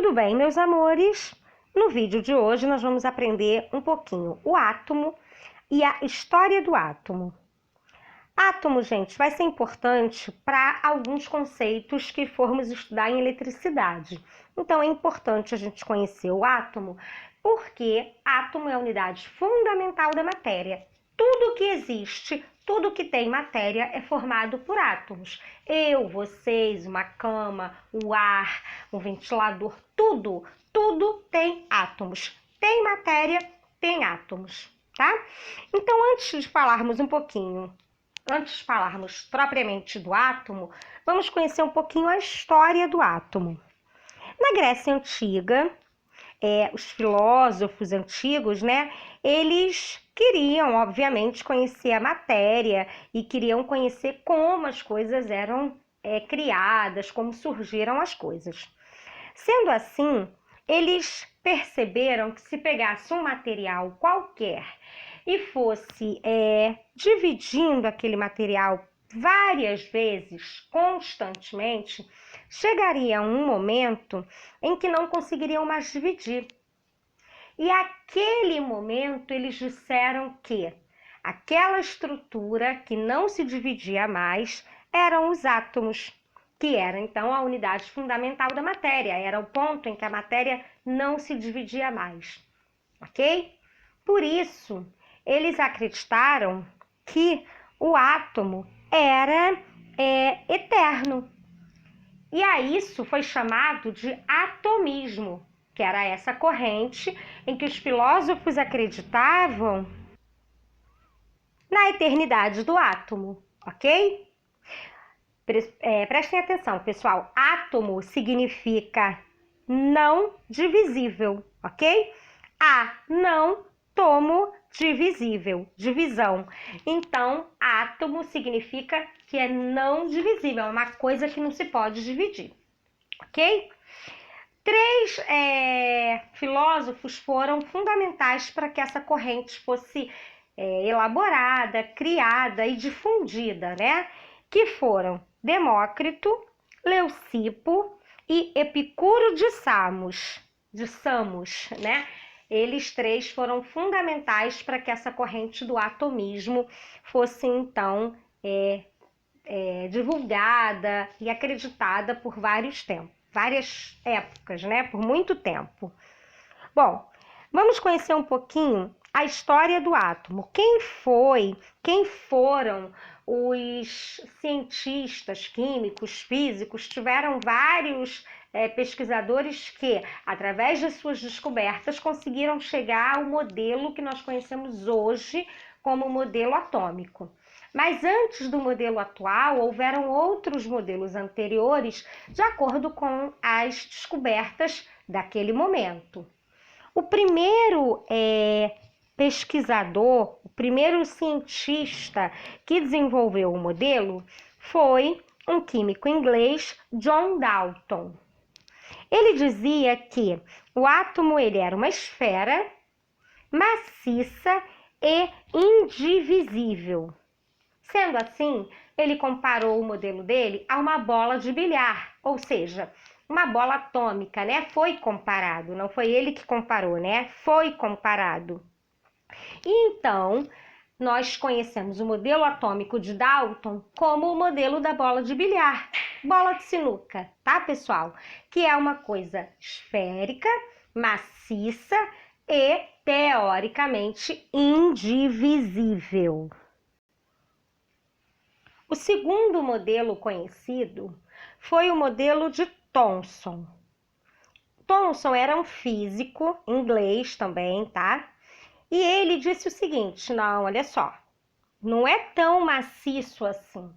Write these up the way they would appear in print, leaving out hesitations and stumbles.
Tudo bem, meus amores? No vídeo de hoje nós vamos aprender um pouquinho o átomo e a história do átomo. Átomo, gente, vai ser importante para alguns conceitos que formos estudar em eletricidade. Então é importante a gente conhecer o átomo, porque átomo é a unidade fundamental da matéria. Tudo que existe, tudo que tem matéria é formado por átomos. Eu, vocês, uma cama, o ar, um ventilador, tudo tem átomos. Tem matéria, tem átomos, tá? Então, antes de falarmos propriamente do átomo, vamos conhecer um pouquinho a história do átomo. Na Grécia Antiga, os filósofos antigos, né, eles queriam, obviamente, conhecer a matéria e queriam conhecer como as coisas eram criadas, como surgiram as coisas. Sendo assim, eles perceberam que se pegasse um material qualquer e fosse dividindo aquele material várias vezes, constantemente, chegaria um momento em que não conseguiriam mais dividir. E aquele momento eles disseram que aquela estrutura que não se dividia mais eram os átomos, que era então a unidade fundamental da matéria, era o ponto em que a matéria não se dividia mais, ok? Por isso, eles acreditaram que o átomo era eterno. E a isso foi chamado de atomismo, que era essa corrente em que os filósofos acreditavam na eternidade do átomo, ok? Prestem atenção, pessoal. Átomo significa não divisível, ok? Não tomo divisível, divisão. Então, átomo significa que é não divisível, é uma coisa que não se pode dividir, ok? Três filósofos foram fundamentais para que essa corrente fosse elaborada, criada e difundida, né? Que foram Demócrito, Leucipo e Epicuro de Samos, né? Eles três foram fundamentais para que essa corrente do atomismo fosse, então, divulgada e acreditada por várias épocas, né? Por muito tempo. Bom, vamos conhecer um pouquinho a história do átomo. Quem foram os cientistas químicos, físicos? Tiveram vários pesquisadores que, através de suas descobertas, conseguiram chegar ao modelo que nós conhecemos hoje como modelo atômico. Mas antes do modelo atual, houveram outros modelos anteriores de acordo com as descobertas daquele momento. O primeiro pesquisador, o primeiro cientista que desenvolveu o modelo foi um químico inglês, John Dalton. Ele dizia que o átomo ele era uma esfera maciça e indivisível. Sendo assim, ele comparou o modelo dele a uma bola de bilhar, ou seja, uma bola atômica, né? Foi comparado, não foi ele que comparou, né? Foi comparado. Então, nós conhecemos o modelo atômico de Dalton como o modelo da bola de bilhar, bola de sinuca, tá, pessoal? Que é uma coisa esférica, maciça e teoricamente indivisível. O segundo modelo conhecido foi o modelo de Thomson. Thomson era um físico inglês também, tá? E ele disse o seguinte: não, olha só, não é tão maciço assim.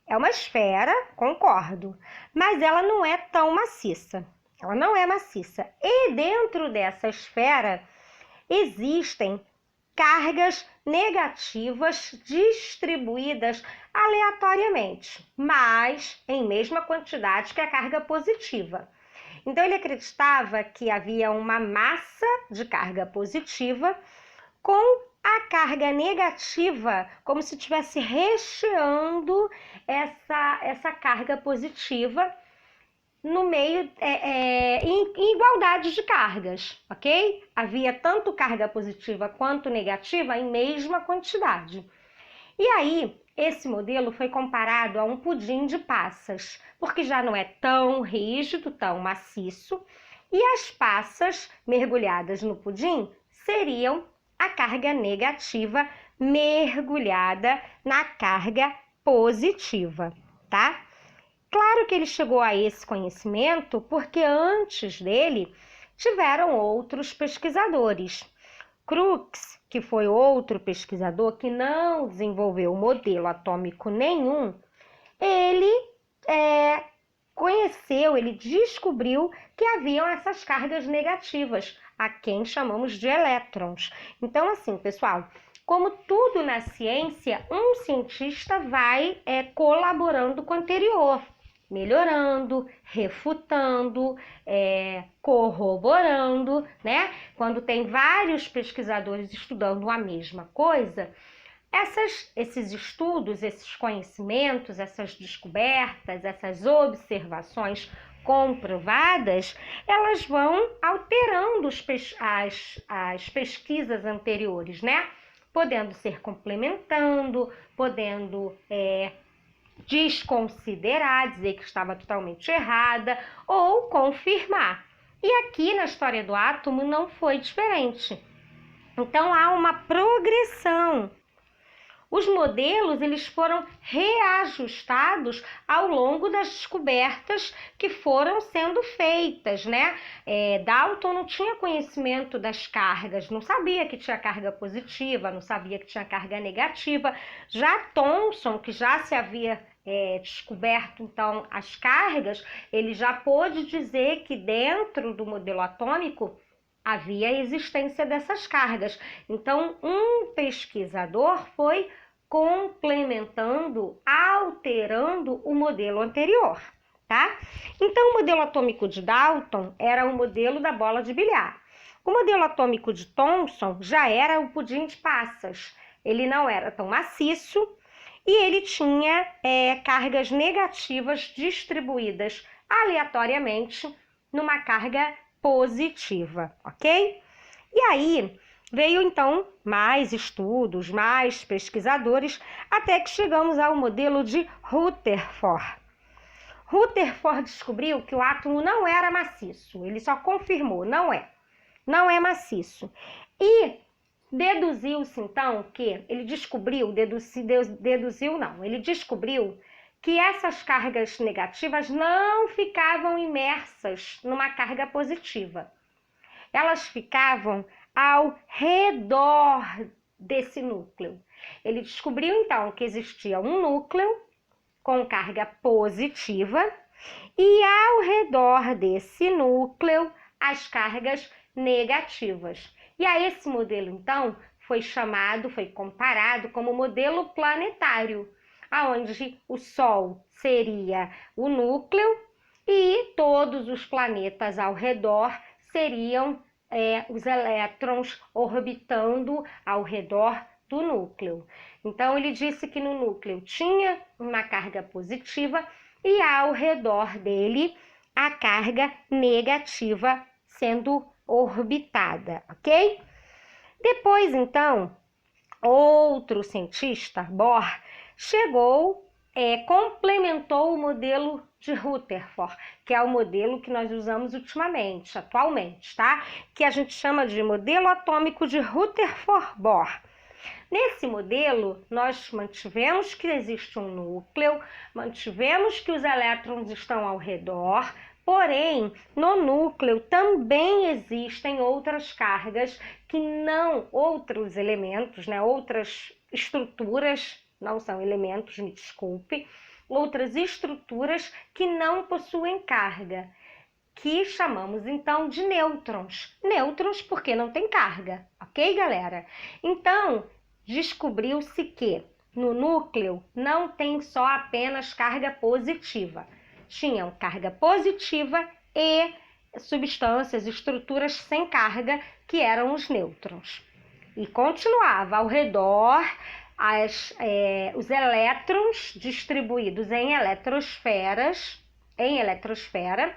É uma esfera, concordo, mas ela não é tão maciça. Ela não é maciça. E dentro dessa esfera existem cargas negativas distribuídas aleatoriamente, mas em mesma quantidade que a carga positiva. Então, ele acreditava que havia uma massa de carga positiva com a carga negativa, como se estivesse recheando essa carga positiva, no meio, em igualdade de cargas, ok? Havia tanto carga positiva quanto negativa em mesma quantidade. E aí, esse modelo foi comparado a um pudim de passas, porque já não é tão rígido, tão maciço, e as passas mergulhadas no pudim seriam a carga negativa mergulhada na carga positiva, tá? Claro que ele chegou a esse conhecimento porque antes dele tiveram outros pesquisadores. Crookes, que foi outro pesquisador que não desenvolveu modelo atômico nenhum, ele conheceu, ele descobriu que haviam essas cargas negativas, a quem chamamos de elétrons. Então, assim, pessoal, como tudo na ciência, um cientista vai colaborando com o anterior, melhorando, refutando, corroborando, né? Quando tem vários pesquisadores estudando a mesma coisa, esses estudos, esses conhecimentos, essas descobertas, essas observações comprovadas, elas vão alterando as pesquisas anteriores, né? Podendo ser complementando, podendo desconsiderar, dizer que estava totalmente errada ou confirmar. E aqui na história do átomo não foi diferente. Então há uma progressão. Os modelos eles foram reajustados ao longo das descobertas que foram sendo feitas, né? Dalton não tinha conhecimento das cargas, não sabia que tinha carga positiva, não sabia que tinha carga negativa. Já Thomson, que já se havia descoberto então as cargas, ele já pôde dizer que dentro do modelo atômico havia a existência dessas cargas. Então, um pesquisador foi complementando, alterando o modelo anterior, tá? Então, o modelo atômico de Dalton era o modelo da bola de bilhar. O modelo atômico de Thomson já era o pudim de passas. Ele não era tão maciço e ele tinha cargas negativas distribuídas aleatoriamente numa carga positiva, ok? E aí veio então mais estudos, mais pesquisadores, até que chegamos ao modelo de Rutherford. Rutherford descobriu que o átomo não era maciço, ele só confirmou, não é maciço. E deduziu-se então que ele descobriu que essas cargas negativas não ficavam imersas numa carga positiva. Elas ficavam ao redor desse núcleo. Ele descobriu então que existia um núcleo com carga positiva e ao redor desse núcleo as cargas negativas. E a esse modelo então foi comparado como modelo planetário, aonde o Sol seria o núcleo e todos os planetas ao redor seriam os elétrons orbitando ao redor do núcleo. Então, ele disse que no núcleo tinha uma carga positiva e ao redor dele a carga negativa sendo orbitada, ok? Depois, então, outro cientista, Bohr, chegou, complementou o modelo de Rutherford, que é o modelo que nós usamos atualmente, tá? Que a gente chama de modelo atômico de Rutherford-Bohr. Nesse modelo, nós mantivemos que existe um núcleo, mantivemos que os elétrons estão ao redor, porém, no núcleo também existem outras cargas que não, outros elementos, né, outras estruturas, não são elementos, me desculpe, outras estruturas que não possuem carga, que chamamos então de nêutrons. Nêutrons porque não tem carga, ok, galera? Então, descobriu-se que no núcleo não tem só apenas carga positiva. Tinham carga positiva e substâncias, estruturas sem carga, que eram os nêutrons. E continuava ao redor os elétrons distribuídos em eletrosferas, em eletrosfera,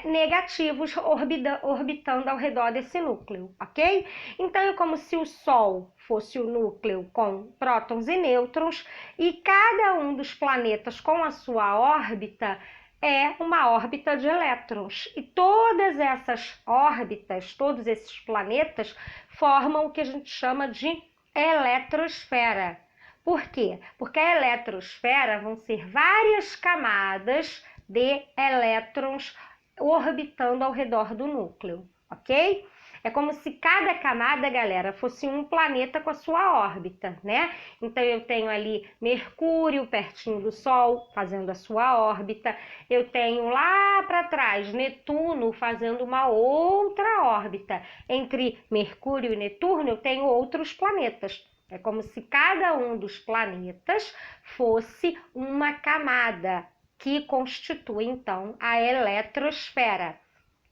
negativos orbitando ao redor desse núcleo, ok? Então, é como se o Sol fosse o núcleo com prótons e nêutrons, e cada um dos planetas com a sua órbita é uma órbita de elétrons. E todas essas órbitas, todos esses planetas, formam o que a gente chama de eletrosfera. Por quê? Porque a eletrosfera vão ser várias camadas de elétrons orbitando ao redor do núcleo, ok? É como se cada camada, galera, fosse um planeta com a sua órbita, né? Então, eu tenho ali Mercúrio pertinho do Sol, fazendo a sua órbita. Eu tenho lá para trás Netuno fazendo uma outra órbita. Entre Mercúrio e Netuno, eu tenho outros planetas. É como se cada um dos planetas fosse uma camada que constitui, então, a eletrosfera.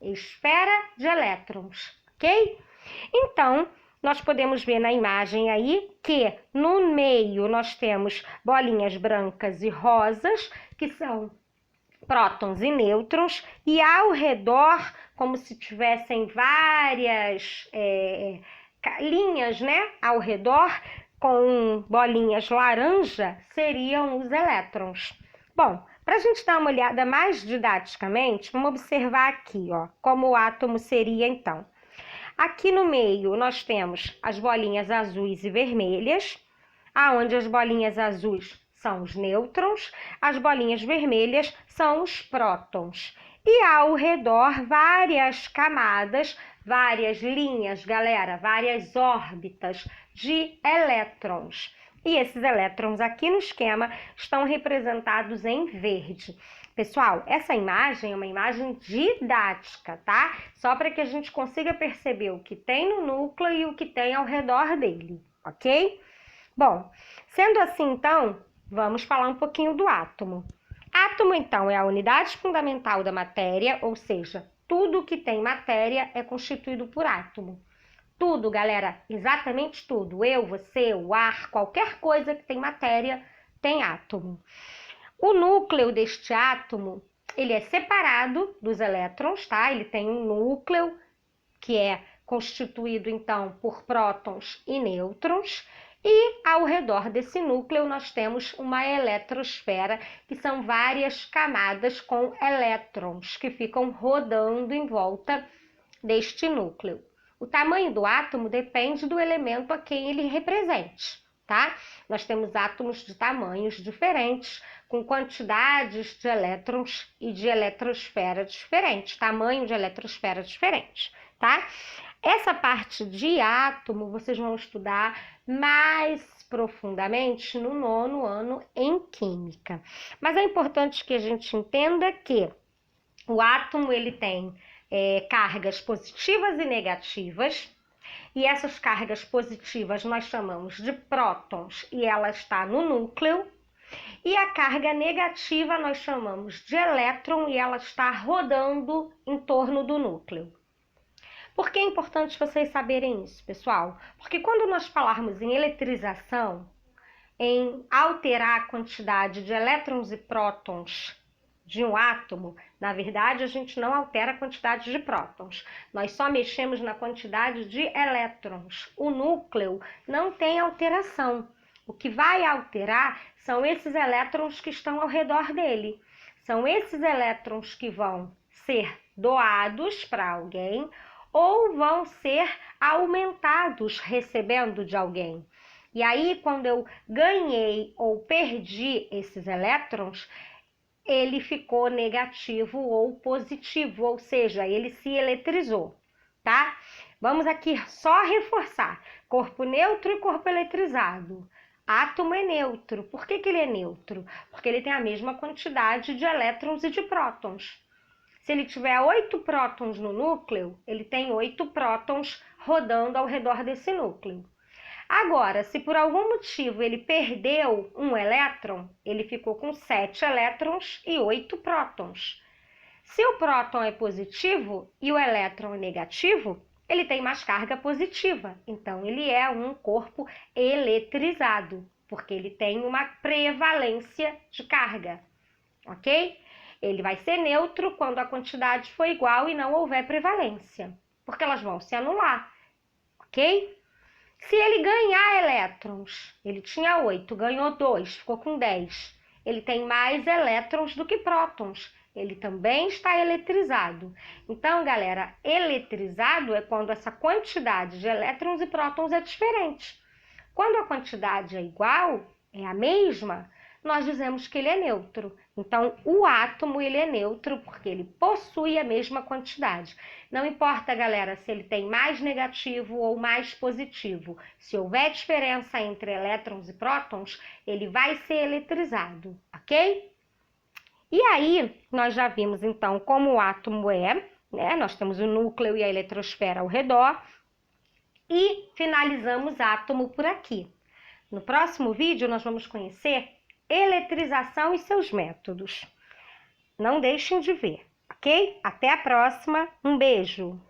Esfera de elétrons, ok? Então, nós podemos ver na imagem aí que no meio nós temos bolinhas brancas e rosas, que são prótons e nêutrons, e ao redor, como se tivessem várias linhas, né, ao redor, com bolinhas laranja, seriam os elétrons. Bom, para a gente dar uma olhada mais didaticamente, vamos observar aqui, ó, como o átomo seria então. Aqui no meio nós temos as bolinhas azuis e vermelhas, aonde as bolinhas azuis são os nêutrons, as bolinhas vermelhas são os prótons. E ao redor várias camadas, várias linhas, galera, várias órbitas de elétrons. E esses elétrons aqui no esquema estão representados em verde. Pessoal, essa imagem é uma imagem didática, tá? Só para que a gente consiga perceber o que tem no núcleo e o que tem ao redor dele, ok? Bom, sendo assim, então, vamos falar um pouquinho do átomo. Átomo, então, é a unidade fundamental da matéria, ou seja, tudo que tem matéria é constituído por átomo. Tudo, galera, exatamente tudo. Eu, você, o ar, qualquer coisa que tem matéria tem átomo. O núcleo deste átomo, ele é separado dos elétrons, tá? Ele tem um núcleo que é constituído, então, por prótons e nêutrons. E ao redor desse núcleo nós temos uma eletrosfera, que são várias camadas com elétrons que ficam rodando em volta deste núcleo. O tamanho do átomo depende do elemento a quem ele represente, tá? Nós temos átomos de tamanhos diferentes, com quantidades de elétrons e de eletrosfera diferentes, tamanho de eletrosfera diferente, tá? Essa parte de átomo vocês vão estudar mais profundamente no 9º ano em Química. Mas é importante que a gente entenda que o átomo ele tem cargas positivas e negativas, e essas cargas positivas nós chamamos de prótons e ela está no núcleo, e a carga negativa nós chamamos de elétron e ela está rodando em torno do núcleo. Por que é importante vocês saberem isso, pessoal? Porque quando nós falarmos em eletrização, em alterar a quantidade de elétrons e prótons de um átomo, na verdade, a gente não altera a quantidade de prótons. Nós só mexemos na quantidade de elétrons. O núcleo não tem alteração. O que vai alterar são esses elétrons que estão ao redor dele. São esses elétrons que vão ser doados para alguém ou vão ser aumentados recebendo de alguém. E aí, quando eu ganhei ou perdi esses elétrons, ele ficou negativo ou positivo, ou seja, ele se eletrizou, tá? Vamos aqui só reforçar: corpo neutro e corpo eletrizado. Átomo é neutro. Por que ele é neutro? Porque ele tem a mesma quantidade de elétrons e de prótons. Se ele tiver 8 prótons no núcleo, ele tem 8 prótons rodando ao redor desse núcleo. Agora, se por algum motivo ele perdeu um elétron, ele ficou com 7 elétrons e 8 prótons. Se o próton é positivo e o elétron é negativo, ele tem mais carga positiva. Então, ele é um corpo eletrizado, porque ele tem uma prevalência de carga, ok? Ele vai ser neutro quando a quantidade for igual e não houver prevalência, porque elas vão se anular, ok? Se ele ganhar elétrons, ele tinha 8, ganhou 2, ficou com 10. Ele tem mais elétrons do que prótons. Ele também está eletrizado. Então, galera, eletrizado é quando essa quantidade de elétrons e prótons é diferente. Quando a quantidade é igual, é a mesma, nós dizemos que ele é neutro. Então, o átomo ele é neutro porque ele possui a mesma quantidade. Não importa, galera, se ele tem mais negativo ou mais positivo. Se houver diferença entre elétrons e prótons, ele vai ser eletrizado, ok? E aí, nós já vimos, então, como o átomo é, né? Nós temos o núcleo e a eletrosfera ao redor. E finalizamos átomo por aqui. No próximo vídeo, nós vamos conhecer eletrização e seus métodos. Não deixem de ver, ok? Até a próxima. Um beijo!